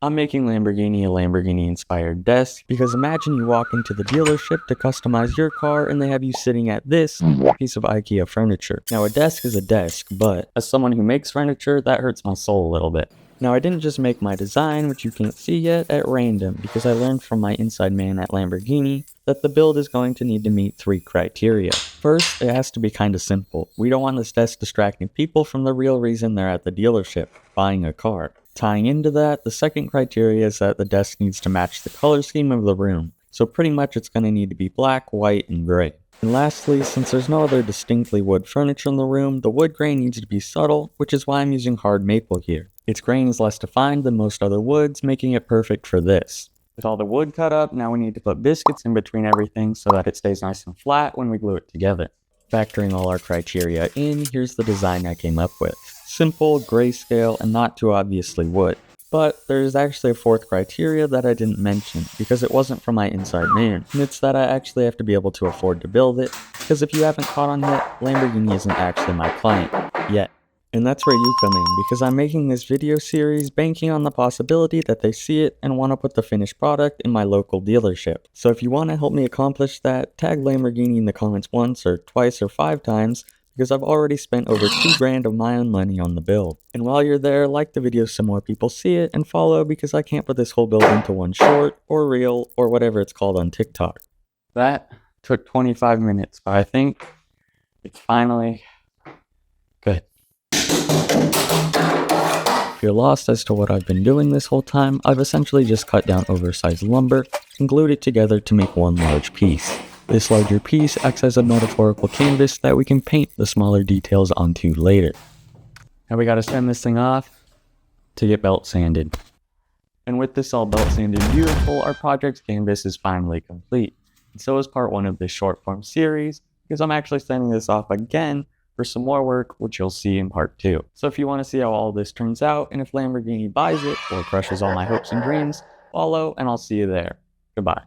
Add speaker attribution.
Speaker 1: I'm making Lamborghini a Lamborghini-inspired desk because imagine you walk into the dealership to customize your car and they have you sitting at this piece of IKEA furniture. Now, a desk is a desk, but as someone who makes furniture, that hurts my soul a little bit. Now, I didn't just make my design, which you can't see yet, at random, because I learned from my inside man at Lamborghini that the build is going to need to meet 3 criteria. First, it has to be kinda simple. We don't want this desk distracting people from the real reason they're at the dealership, buying a car. Tying into that, the second criteria is that the desk needs to match the color scheme of the room. So pretty much it's going to need to be black, white, and gray. And lastly, since there's no other distinctly wood furniture in the room, the wood grain needs to be subtle, which is why I'm using hard maple here. Its grain is less defined than most other woods, making it perfect for this. With all the wood cut up, now we need to put biscuits in between everything so that it stays nice and flat when we glue it together. Factoring all our criteria in, here's the design I came up with. Simple, grayscale, and not too obviously wood. But there's actually a 4th criteria that I didn't mention, because it wasn't from my inside man, and it's that I actually have to be able to afford to build it, because if you haven't caught on yet, Lamborghini isn't actually my client, yet. And that's where you come in, because I'm making this video series banking on the possibility that they see it and want to put the finished product in my local dealership. So if you want to help me accomplish that, tag Lamborghini in the comments once or twice or 5 times, because I've already spent over 2 grand of my own money on the build. And while you're there, like the video so more people see it, and follow because I can't put this whole build into one short, or reel, or whatever it's called on TikTok. That took 25 minutes, but I think it's finally good. If you're lost as to what I've been doing this whole time, I've essentially just cut down oversized lumber and glued it together to make one large piece. This larger piece acts as a metaphorical canvas that we can paint the smaller details onto later. Now we gotta send this thing off to get belt sanded. And with this all belt sanded and beautiful, our project's canvas is finally complete. And so is part 1 of this short form series, because I'm actually sending this off again for some more work, which you'll see in part 2. So if you want to see how all this turns out, and if Lamborghini buys it or crushes all my hopes and dreams, follow and I'll see you there. Goodbye.